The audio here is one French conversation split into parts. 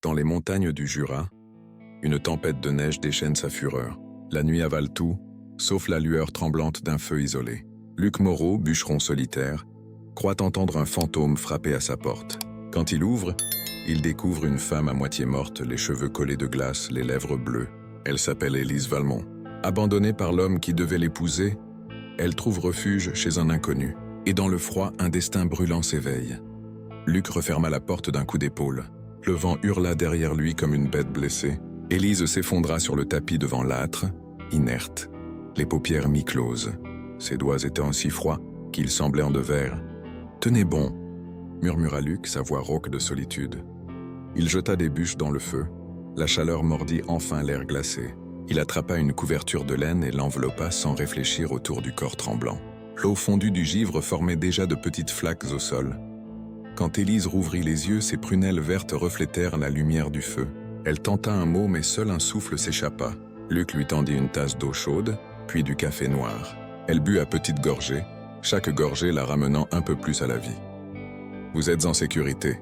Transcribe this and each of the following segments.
Dans les montagnes du Jura, une tempête de neige déchaîne sa fureur. La nuit avale tout, sauf la lueur tremblante d'un feu isolé. Luc Moreau, bûcheron solitaire, croit entendre un fantôme frapper à sa porte. Quand il ouvre, il découvre une femme à moitié morte, les cheveux collés de glace, les lèvres bleues. Elle s'appelle Élise Valmont. Abandonnée par l'homme qui devait l'épouser, elle trouve refuge chez un inconnu. Et dans le froid, un destin brûlant s'éveille. Luc referma la porte d'un coup d'épaule. Le vent hurla derrière lui comme une bête blessée. Élise s'effondra sur le tapis devant l'âtre, inerte, les paupières mi-closes. Ses doigts étaient si froids qu'ils semblaient en de verre. « Tenez bon !» murmura Luc, sa voix rauque de solitude. Il jeta des bûches dans le feu. La chaleur mordit enfin l'air glacé. Il attrapa une couverture de laine et l'enveloppa sans réfléchir autour du corps tremblant. L'eau fondue du givre formait déjà de petites flaques au sol. Quand Élise rouvrit les yeux, ses prunelles vertes reflétèrent la lumière du feu. Elle tenta un mot, mais seul un souffle s'échappa. Luc lui tendit une tasse d'eau chaude, puis du café noir. Elle but à petites gorgées, chaque gorgée la ramenant un peu plus à la vie. « Vous êtes en sécurité, »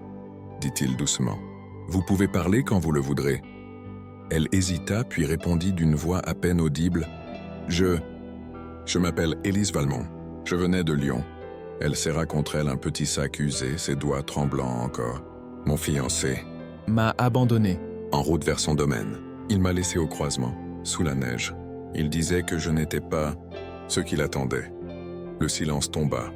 dit-il doucement. « Vous pouvez parler quand vous le voudrez. » Elle hésita, puis répondit d'une voix à peine audible. « Je m'appelle Élise Valmont. Je venais de Lyon. » Elle serra contre elle un petit sac usé, ses doigts tremblants encore. « Mon fiancé m'a abandonné. » En route vers son domaine. Il m'a laissé au croisement, sous la neige. Il disait que je n'étais pas ce qu'il attendait. Le silence tomba,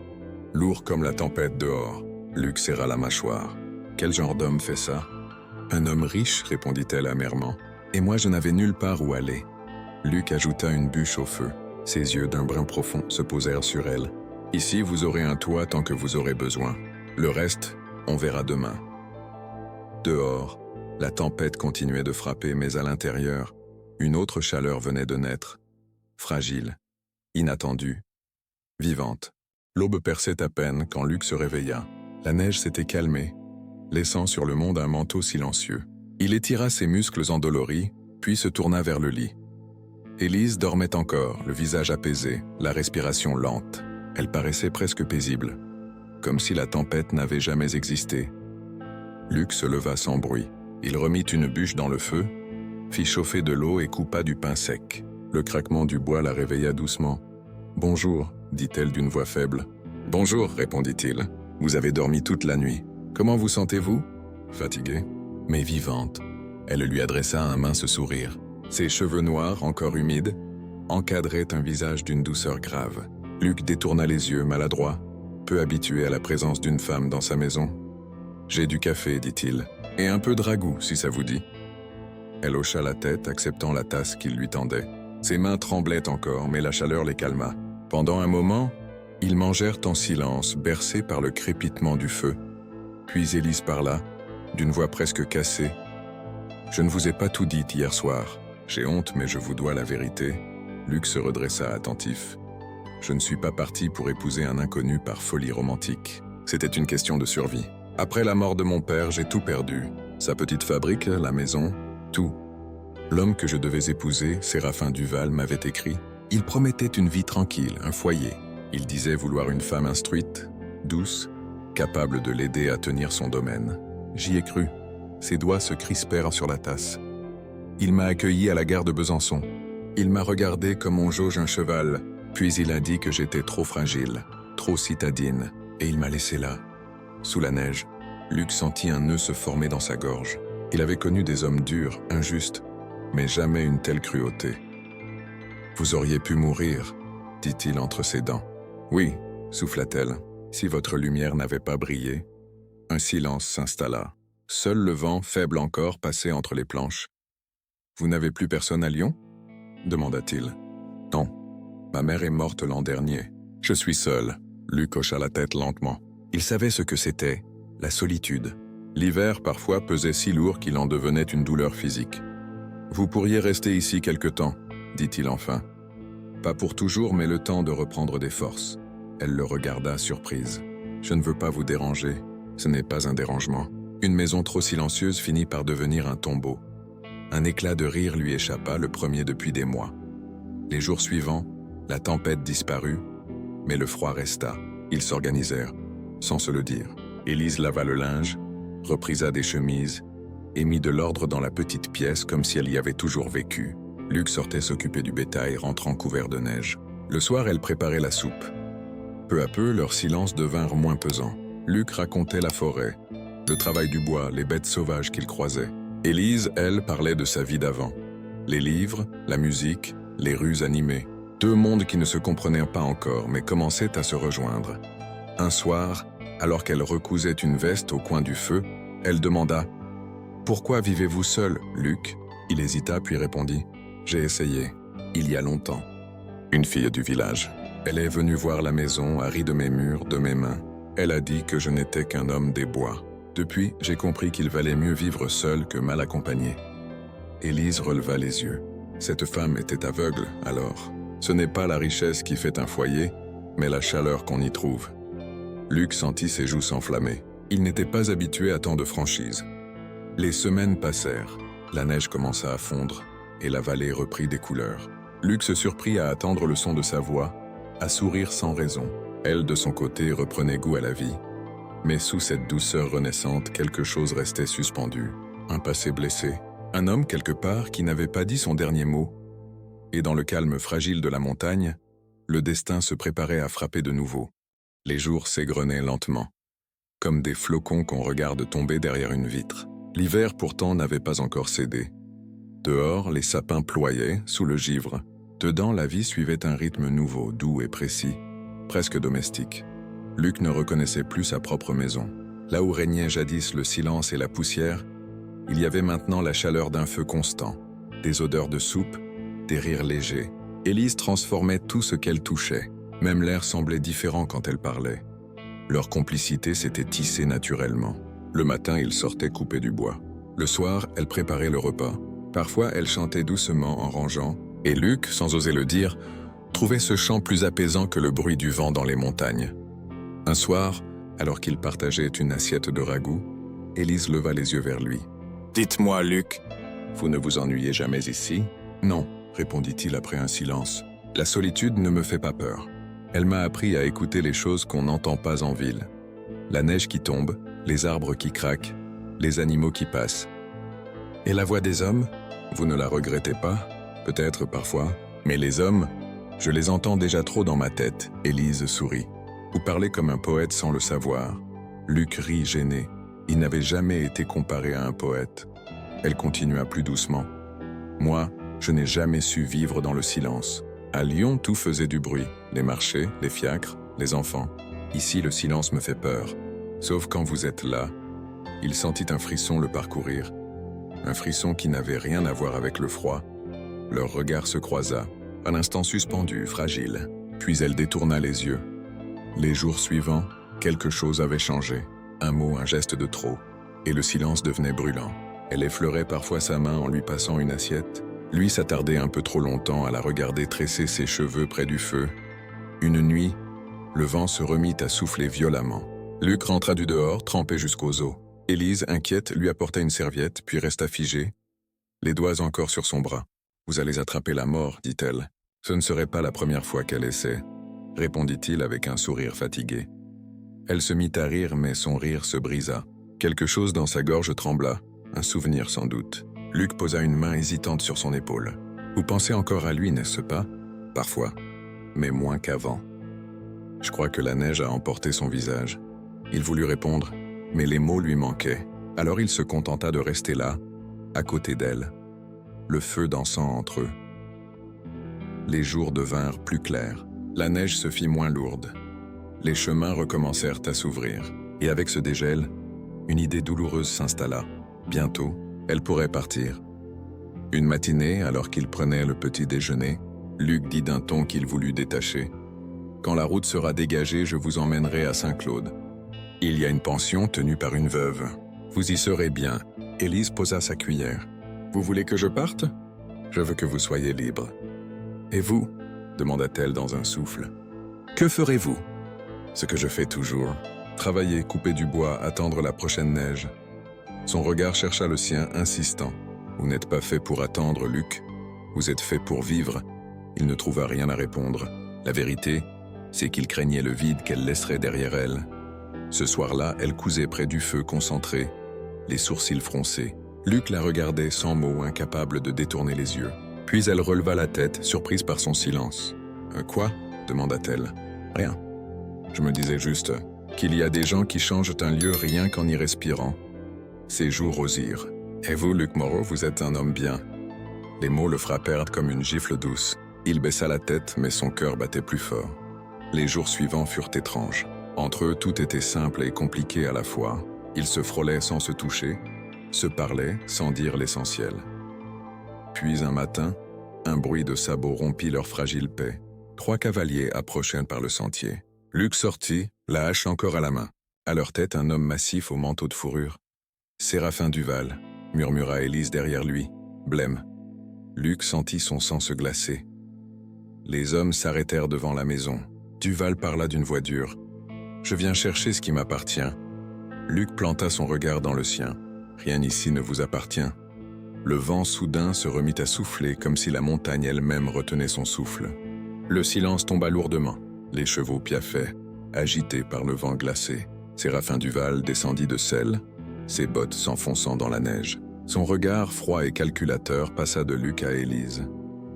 lourd comme la tempête dehors. Luc serra la mâchoire. « Quel genre d'homme fait ça ?»« Un homme riche, répondit-elle amèrement. Et moi je n'avais nulle part où aller. » Luc ajouta une bûche au feu. Ses yeux d'un brun profond se posèrent sur elle. « Ici vous aurez un toit tant que vous aurez besoin. Le reste, on verra demain. » Dehors, la tempête continuait de frapper, mais à l'intérieur, une autre chaleur venait de naître. Fragile, inattendue, vivante. L'aube perçait à peine quand Luc se réveilla. La neige s'était calmée, laissant sur le monde un manteau silencieux. Il étira ses muscles endoloris, puis se tourna vers le lit. Élise dormait encore, le visage apaisé, la respiration lente. Elle paraissait presque paisible, comme si la tempête n'avait jamais existé. Luc se leva sans bruit. Il remit une bûche dans le feu, fit chauffer de l'eau et coupa du pain sec. Le craquement du bois la réveilla doucement. « Bonjour », dit-elle d'une voix faible. « Bonjour », répondit-il. « Vous avez dormi toute la nuit. Comment vous sentez-vous » « Fatiguée, mais vivante. » Elle lui adressa un mince sourire. Ses cheveux noirs, encore humides, encadraient un visage d'une douceur grave. Luc détourna les yeux, maladroit, peu habitué à la présence d'une femme dans sa maison. « J'ai du café, dit-il, et un peu de ragoût, si ça vous dit. » Elle hocha la tête, acceptant la tasse qu'il lui tendait. Ses mains tremblaient encore, mais la chaleur les calma. Pendant un moment, ils mangèrent en silence, bercés par le crépitement du feu. Puis Élise parla, d'une voix presque cassée. « Je ne vous ai pas tout dit hier soir. J'ai honte, mais je vous dois la vérité. » Luc se redressa attentif. « Je ne suis pas parti pour épouser un inconnu par folie romantique. C'était une question de survie. Après la mort de mon père, j'ai tout perdu. Sa petite fabrique, la maison, tout. L'homme que je devais épouser, Séraphin Duval, m'avait écrit. Il promettait une vie tranquille, un foyer. Il disait vouloir une femme instruite, douce, capable de l'aider à tenir son domaine. J'y ai cru. » Ses doigts se crispèrent sur la tasse. Il m'a accueilli à la gare de Besançon. Il m'a regardé comme on jauge un cheval, puis il a dit que j'étais trop fragile, trop citadine, et il m'a laissé là. Sous la neige, Luc sentit un nœud se former dans sa gorge. Il avait connu des hommes durs, injustes, mais jamais une telle cruauté. « Vous auriez pu mourir, » dit-il entre ses dents. « Oui, » souffla-t-elle, « si votre lumière n'avait pas brillé. » Un silence s'installa. Seul le vent, faible encore, passait entre les planches. « Vous n'avez plus personne à Lyon ?» demanda-t-il. « Non, ma mère est morte l'an dernier. Je suis seul. » Luc hocha la tête lentement. Il savait ce que c'était, la solitude. L'hiver, parfois, pesait si lourd qu'il en devenait une douleur physique. « Vous pourriez rester ici quelque temps, » dit-il enfin. « Pas pour toujours, mais le temps de reprendre des forces. » Elle le regarda, surprise. « Je ne veux pas vous déranger. Ce n'est pas un dérangement. » Une maison trop silencieuse finit par devenir un tombeau. Un éclat de rire lui échappa, le premier depuis des mois. Les jours suivants, la tempête disparut, mais le froid resta. Ils s'organisèrent, sans se le dire. Élise lava le linge, reprisa des chemises, et mit de l'ordre dans la petite pièce comme si elle y avait toujours vécu. Luc sortait s'occuper du bétail, rentrant couvert de neige. Le soir, elle préparait la soupe. Peu à peu, leurs silences devinrent moins pesants. Luc racontait la forêt, le travail du bois, les bêtes sauvages qu'il croisait. Élise, elle, parlait de sa vie d'avant. Les livres, la musique, les rues animées. Deux mondes qui ne se comprenaient pas encore, mais commençaient à se rejoindre. Un soir, alors qu'elle recousait une veste au coin du feu, elle demanda « Pourquoi vivez-vous seul, Luc ?» Il hésita puis répondit « J'ai essayé, il y a longtemps. » Une fille du village. Elle est venue voir la maison, a ri de mes murs, de mes mains. Elle a dit que je n'étais qu'un homme des bois. Depuis, j'ai compris qu'il valait mieux vivre seul que mal accompagné. Élise releva les yeux. Cette femme était aveugle, alors. Ce n'est pas la richesse qui fait un foyer, mais la chaleur qu'on y trouve. Luc sentit ses joues s'enflammer. Il n'était pas habitué à tant de franchise. Les semaines passèrent. La neige commença à fondre, et la vallée reprit des couleurs. Luc se surprit à attendre le son de sa voix, à sourire sans raison. Elle, de son côté, reprenait goût à la vie. Mais sous cette douceur renaissante, quelque chose restait suspendu. Un passé blessé. Un homme quelque part qui n'avait pas dit son dernier mot. Et dans le calme fragile de la montagne, le destin se préparait à frapper de nouveau. Les jours s'égrenaient lentement, comme des flocons qu'on regarde tomber derrière une vitre. L'hiver pourtant n'avait pas encore cédé. Dehors, les sapins ployaient sous le givre. Dedans, la vie suivait un rythme nouveau, doux et précis, presque domestique. Luc ne reconnaissait plus sa propre maison. Là où régnait jadis le silence et la poussière, il y avait maintenant la chaleur d'un feu constant, des odeurs de soupe, des rires légers. Élise transformait tout ce qu'elle touchait. Même l'air semblait différent quand elle parlait. Leur complicité s'était tissée naturellement. Le matin, ils sortaient couper du bois. Le soir, elle préparait le repas. Parfois, elle chantait doucement en rangeant, et Luc, sans oser le dire, trouvait ce chant plus apaisant que le bruit du vent dans les montagnes. Un soir, alors qu'ils partageaient une assiette de ragoût, Élise leva les yeux vers lui. « Dites-moi, Luc, vous ne vous ennuyez jamais ici ?»« Non, » répondit-il après un silence. « La solitude ne me fait pas peur. Elle m'a appris à écouter les choses qu'on n'entend pas en ville. La neige qui tombe, les arbres qui craquent, les animaux qui passent. Et la voix des hommes, vous ne la regrettez pas, peut-être parfois, mais les hommes, je les entends déjà trop dans ma tête. » Élise sourit. Vous parlez comme un poète sans le savoir. Luc rit gêné. Il n'avait jamais été comparé à un poète. Elle continua plus doucement. Moi, je n'ai jamais su vivre dans le silence. À Lyon, tout faisait du bruit. Les marchés, les fiacres, les enfants. Ici, le silence me fait peur. Sauf quand vous êtes là. Il sentit un frisson le parcourir. Un frisson qui n'avait rien à voir avec le froid. Leur regard se croisa, un instant suspendu, fragile. Puis elle détourna les yeux. Les jours suivants, quelque chose avait changé. Un mot, un geste de trop. Et le silence devenait brûlant. Elle effleurait parfois sa main en lui passant une assiette. Lui s'attardait un peu trop longtemps à la regarder tresser ses cheveux près du feu. Une nuit, le vent se remit à souffler violemment. Luc rentra du dehors, trempé jusqu'aux os. Élise, inquiète, lui apporta une serviette, puis resta figée, les doigts encore sur son bras. « Vous allez attraper la mort, dit-elle. Ce ne serait pas la première fois qu'elle essaie, » répondit-il avec un sourire fatigué. Elle se mit à rire, mais son rire se brisa. Quelque chose dans sa gorge trembla, un souvenir sans doute. Luc posa une main hésitante sur son épaule. « Vous pensez encore à lui, n'est-ce pas ? Parfois, mais moins qu'avant. » Je crois que la neige a emporté son visage. Il voulut répondre, mais les mots lui manquaient. Alors il se contenta de rester là, à côté d'elle, le feu dansant entre eux. Les jours devinrent plus clairs. La neige se fit moins lourde. Les chemins recommencèrent à s'ouvrir. Et avec ce dégel, une idée douloureuse s'installa. Bientôt, elle pourrait partir. Une matinée, alors qu'il prenait le petit déjeuner, Luc dit d'un ton qu'il voulut détacher. « Quand la route sera dégagée, je vous emmènerai à Saint-Claude. Il y a une pension tenue par une veuve. Vous y serez bien. » Élise posa sa cuillère. « Vous voulez que je parte ? Je veux que vous soyez libre. »« Et vous ?» demanda-t-elle dans un souffle. « Que ferez-vous ?»« Ce que je fais toujours. Travailler, couper du bois, attendre la prochaine neige. » Son regard chercha le sien, insistant. « Vous n'êtes pas fait pour attendre, Luc. Vous êtes fait pour vivre. » Il ne trouva rien à répondre. La vérité, c'est qu'il craignait le vide qu'elle laisserait derrière elle. Ce soir-là, elle cousait près du feu concentré, les sourcils froncés. Luc la regardait sans mots, incapable de détourner les yeux. Puis elle releva la tête, surprise par son silence. « Quoi » demanda-t-elle. « Rien. Je me disais juste qu'il y a des gens qui changent un lieu rien qu'en y respirant. » Ses joues rosirent. « Et vous, Luc Moreau, vous êtes un homme bien. » Les mots le frappèrent comme une gifle douce. Il baissa la tête, mais son cœur battait plus fort. Les jours suivants furent étranges. Entre eux, tout était simple et compliqué à la fois. Ils se frôlaient sans se toucher, se parlaient sans dire l'essentiel. Puis un matin, un bruit de sabots rompit leur fragile paix. 3 cavaliers approchaient par le sentier. Luc sortit, la hache encore à la main. À leur tête, un homme massif au manteau de fourrure. « Séraphin Duval », murmura Élise derrière lui, blême. Luc sentit son sang se glacer. Les hommes s'arrêtèrent devant la maison. Duval parla d'une voix dure. « Je viens chercher ce qui m'appartient. » Luc planta son regard dans le sien. « Rien ici ne vous appartient. » Le vent soudain se remit à souffler comme si la montagne elle-même retenait son souffle. Le silence tomba lourdement. Les chevaux piaffaient, agités par le vent glacé. Séraphin Duval descendit de selle, ses bottes s'enfonçant dans la neige. Son regard froid et calculateur passa de Luc à Élise,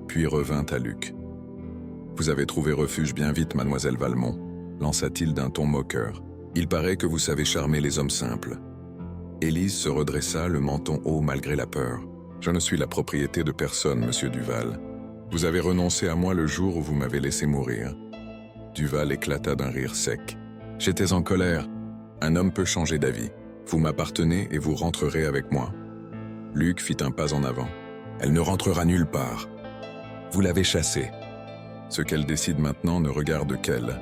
puis revint à Luc. « Vous avez trouvé refuge bien vite, mademoiselle Valmont », lança-t-il d'un ton moqueur. « Il paraît que vous savez charmer les hommes simples. » Élise se redressa, le menton haut malgré la peur. « Je ne suis la propriété de personne, monsieur Duval. Vous avez renoncé à moi le jour où vous m'avez laissé mourir. » Duval éclata d'un rire sec. « J'étais en colère. Un homme peut changer d'avis. Vous m'appartenez et vous rentrerez avec moi. » Luc fit un pas en avant. « Elle ne rentrera nulle part. Vous l'avez chassée. Ce qu'elle décide maintenant ne regarde qu'elle. »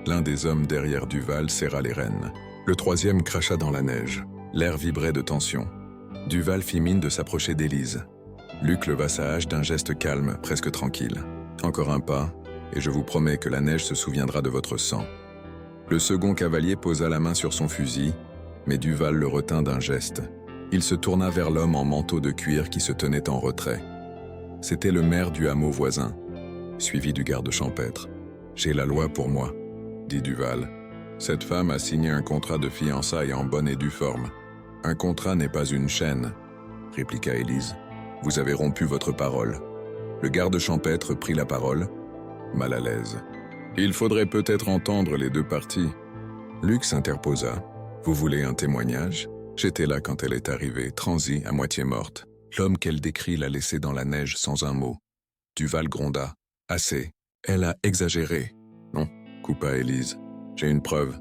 L'un des hommes derrière Duval serra les rênes. Le troisième cracha dans la neige. L'air vibrait de tension. Duval fit mine de s'approcher d'Élise. Luc leva sa hache d'un geste calme, presque tranquille. « Encore un pas, et je vous promets que la neige se souviendra de votre sang. » Le second cavalier posa la main sur son fusil, mais Duval le retint d'un geste. Il se tourna vers l'homme en manteau de cuir qui se tenait en retrait. C'était le maire du hameau voisin, suivi du garde champêtre. « J'ai la loi pour moi, » dit Duval. « Cette femme a signé un contrat de fiançailles en bonne et due forme. »« Un contrat n'est pas une chaîne, » répliqua Élise. « Vous avez rompu votre parole. » Le garde champêtre prit la parole, mal à l'aise. « Il faudrait peut-être entendre les deux parties. » Luc s'interposa. « Vous voulez un témoignage ? J'étais là quand elle est arrivée, transie, à moitié morte. L'homme qu'elle décrit l'a laissée dans la neige sans un mot. » Duval gronda. « Assez. Elle a exagéré. » « Non, » coupa Élise. « J'ai une preuve. »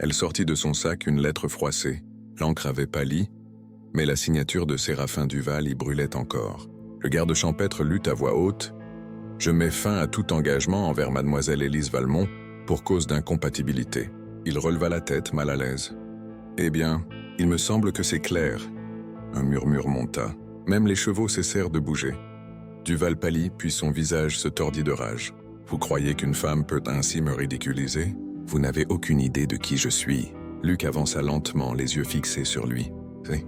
Elle sortit de son sac une lettre froissée. L'encre avait pâli, mais la signature de Séraphin Duval y brûlait encore. Le garde champêtre lut à voix haute. « Je mets fin à tout engagement envers mademoiselle Élise Valmont pour cause d'incompatibilité. » Il releva la tête, mal à l'aise. « Eh bien, il me semble que c'est clair. » Un murmure monta. Même les chevaux cessèrent de bouger. Duval pâlit, puis son visage se tordit de rage. « Vous croyez qu'une femme peut ainsi me ridiculiser ? Vous n'avez aucune idée de qui je suis. » Luc avança lentement, les yeux fixés sur lui. C'est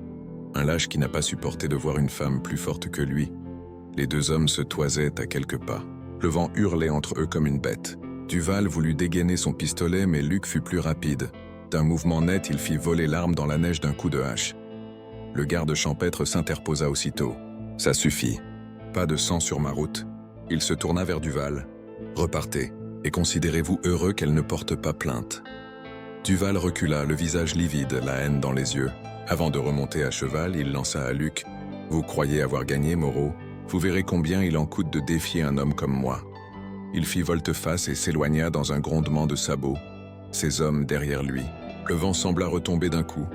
un lâche qui n'a pas supporté de voir une femme plus forte que lui. Les deux hommes se toisaient à quelques pas. Le vent hurlait entre eux comme une bête. Duval voulut dégainer son pistolet, mais Luc fut plus rapide. D'un mouvement net, il fit voler l'arme dans la neige d'un coup de hache. Le garde champêtre s'interposa aussitôt. « Ça suffit. Pas de sang sur ma route. » Il se tourna vers Duval. « Repartez, et considérez-vous heureux qu'elle ne porte pas plainte. » Duval recula, le visage livide, la haine dans les yeux. Avant de remonter à cheval, il lança à Luc. « Vous croyez avoir gagné, Moreau ? Vous verrez combien il en coûte de défier un homme comme moi. » Il fit volte-face et s'éloigna dans un grondement de sabots. Ses hommes derrière lui. Le vent sembla retomber d'un coup.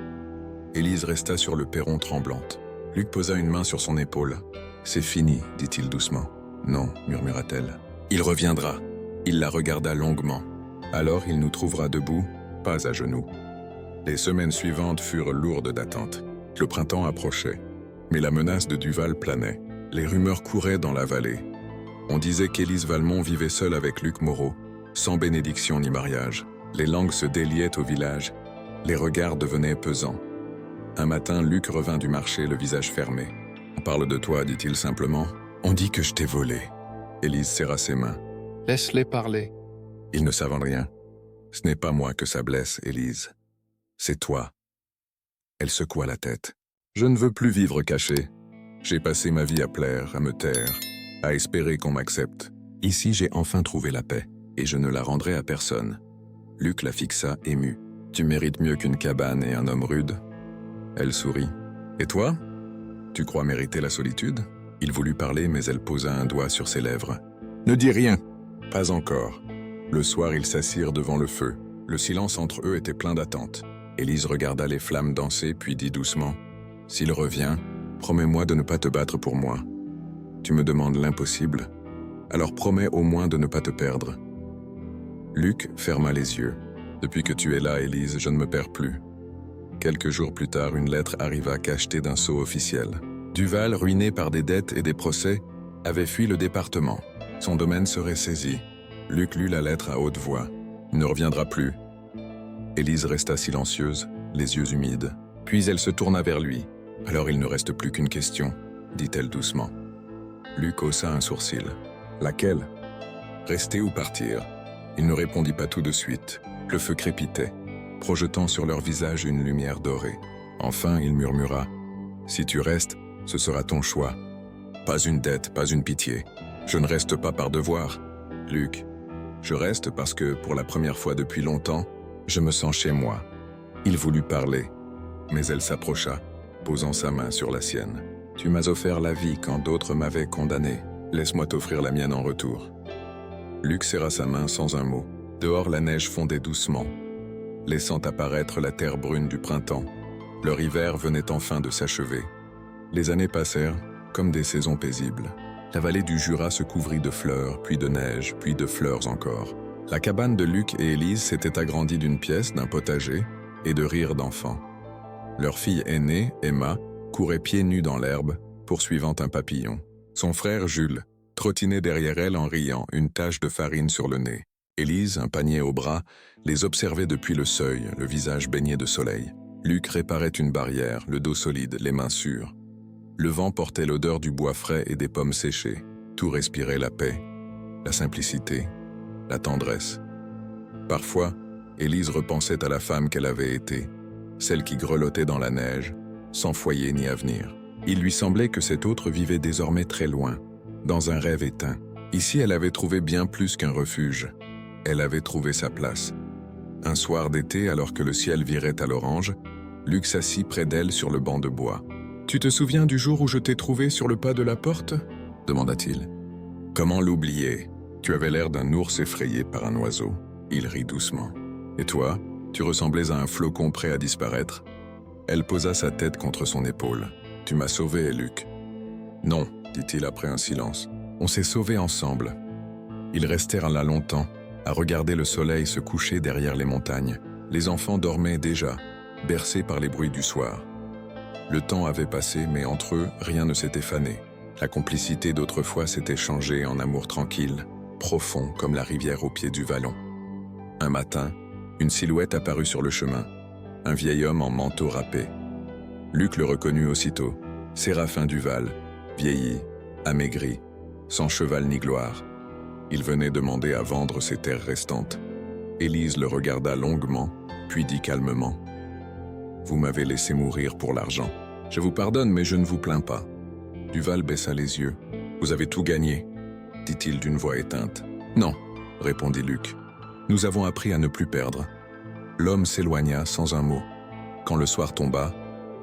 Élise resta sur le perron tremblante. Luc posa une main sur son épaule. « C'est fini, dit-il doucement. »« Non, murmura-t-elle. »« Il reviendra. » Il la regarda longuement. « Alors il nous trouvera debout, pas à genoux. » Les semaines suivantes furent lourdes d'attente. Le printemps approchait, mais la menace de Duval planait. Les rumeurs couraient dans la vallée. On disait qu'Élise Valmont vivait seule avec Luc Moreau, sans bénédiction ni mariage. Les langues se déliaient au village, les regards devenaient pesants. Un matin, Luc revint du marché, le visage fermé. « On parle de toi, dit-il simplement. On dit que je t'ai volé. » Élise serra ses mains. « Laisse-les parler. » Ils ne savent rien. Ce n'est pas moi que ça blesse, Élise. C'est toi. Elle secoua la tête. Je ne veux plus vivre caché. J'ai passé ma vie à plaire, à me taire, à espérer qu'on m'accepte. Ici, j'ai enfin trouvé la paix, et je ne la rendrai à personne. Luc la fixa, ému. Tu mérites mieux qu'une cabane et un homme rude. Elle sourit. Et toi? Tu crois mériter la solitude? Il voulut parler, mais elle posa un doigt sur ses lèvres. Ne dis rien. Pas encore. Le soir, ils s'assirent devant le feu. Le silence entre eux était plein d'attente. Élise regarda les flammes danser, puis dit doucement « S'il revient, promets-moi de ne pas te battre pour moi. Tu me demandes l'impossible, alors promets au moins de ne pas te perdre. » Luc ferma les yeux. « Depuis que tu es là, Élise, je ne me perds plus. » Quelques jours plus tard, une lettre arriva cachetée d'un sceau officiel. Duval, ruiné par des dettes et des procès, avait fui le département. Son domaine serait saisi. Luc lut la lettre à haute voix. « Il ne reviendra plus. » Élise resta silencieuse, les yeux humides. Puis elle se tourna vers lui. « Alors il ne reste plus qu'une question, » dit-elle doucement. Luc haussa un sourcil. « Laquelle ? Rester ou partir ?» Il ne répondit pas tout de suite. Le feu crépitait, projetant sur leur visage une lumière dorée. Enfin, il murmura « Si tu restes, ce sera ton choix. Pas une dette, pas une pitié. Je ne reste pas par devoir. Luc, je reste parce que, pour la première fois depuis longtemps, je me sens chez moi. » Il voulut parler, mais elle s'approcha, posant sa main sur la sienne. « Tu m'as offert la vie quand d'autres m'avaient condamné. Laisse-moi t'offrir la mienne en retour. » Luc serra sa main sans un mot. Dehors, la neige fondait doucement, laissant apparaître la terre brune du printemps. Leur hiver venait enfin de s'achever. Les années passèrent, comme des saisons paisibles. La vallée du Jura se couvrit de fleurs, puis de neige, puis de fleurs encore. La cabane de Luc et Élise s'était agrandie d'une pièce, d'un potager et de rires d'enfants. Leur fille aînée, Emma, courait pieds nus dans l'herbe, poursuivant un papillon. Son frère Jules trottinait derrière elle en riant, une tache de farine sur le nez. Élise, un panier au bras, les observait depuis le seuil, le visage baigné de soleil. Luc réparait une barrière, le dos solide, les mains sûres. Le vent portait l'odeur du bois frais et des pommes séchées. Tout respirait la paix, la simplicité, la tendresse. Parfois, Élise repensait à la femme qu'elle avait été, celle qui grelottait dans la neige, sans foyer ni avenir. Il lui semblait que cette autre vivait désormais très loin, dans un rêve éteint. Ici, elle avait trouvé bien plus qu'un refuge. Elle avait trouvé sa place. Un soir d'été, alors que le ciel virait à l'orange, Luc s'assit près d'elle sur le banc de bois. « Tu te souviens du jour où je t'ai trouvé sur le pas de la porte ?» demanda-t-il. « Comment l'oublier? Tu avais l'air d'un ours effrayé par un oiseau. » Il rit doucement. « Et toi, tu ressemblais à un flocon prêt à disparaître. » Elle posa sa tête contre son épaule. « Tu m'as sauvé, Luc. »« Non, » dit-il après un silence. « On s'est sauvés ensemble. » Ils restèrent là longtemps, à regarder le soleil se coucher derrière les montagnes. Les enfants dormaient déjà, bercés par les bruits du soir. Le temps avait passé, mais entre eux, rien ne s'était fané. La complicité d'autrefois s'était changée en amour tranquille, profond comme la rivière au pied du vallon. Un matin, une silhouette apparut sur le chemin, un vieil homme en manteau râpé. Luc le reconnut aussitôt, Séraphin Duval, vieilli, amaigri, sans cheval ni gloire. Il venait demander à vendre ses terres restantes. Élise le regarda longuement, puis dit calmement « Vous m'avez laissé mourir pour l'argent. Je vous pardonne, mais je ne vous plains pas. » Duval baissa les yeux. « Vous avez tout gagné, » dit-il d'une voix éteinte. « Non, » répondit Luc. « Nous avons appris à ne plus perdre. » L'homme s'éloigna sans un mot. Quand le soir tomba,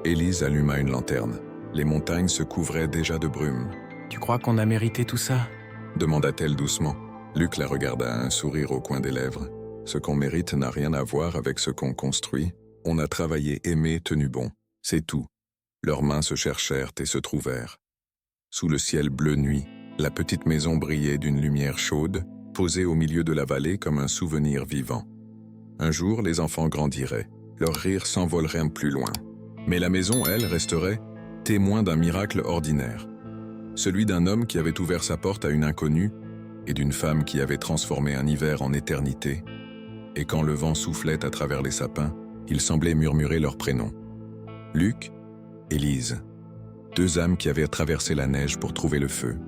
Élise alluma une lanterne. Les montagnes se couvraient déjà de brume. « Tu crois qu'on a mérité tout ça ?» demanda-t-elle doucement. Luc la regarda, un sourire au coin des lèvres. Ce qu'on mérite n'a rien à voir avec ce qu'on construit. On a travaillé, aimé, tenu bon. C'est tout. Leurs mains se cherchèrent et se trouvèrent. Sous le ciel bleu nuit, la petite maison brillait d'une lumière chaude, posée au milieu de la vallée comme un souvenir vivant. Un jour, les enfants grandiraient. Leur rire s'envolerait plus loin. Mais la maison, elle, resterait témoin d'un miracle ordinaire. Celui d'un homme qui avait ouvert sa porte à une inconnue et d'une femme qui avait transformé un hiver en éternité. Et quand le vent soufflait à travers les sapins, il semblait murmurer leurs prénoms. Luc, Élise, deux âmes qui avaient traversé la neige pour trouver le feu.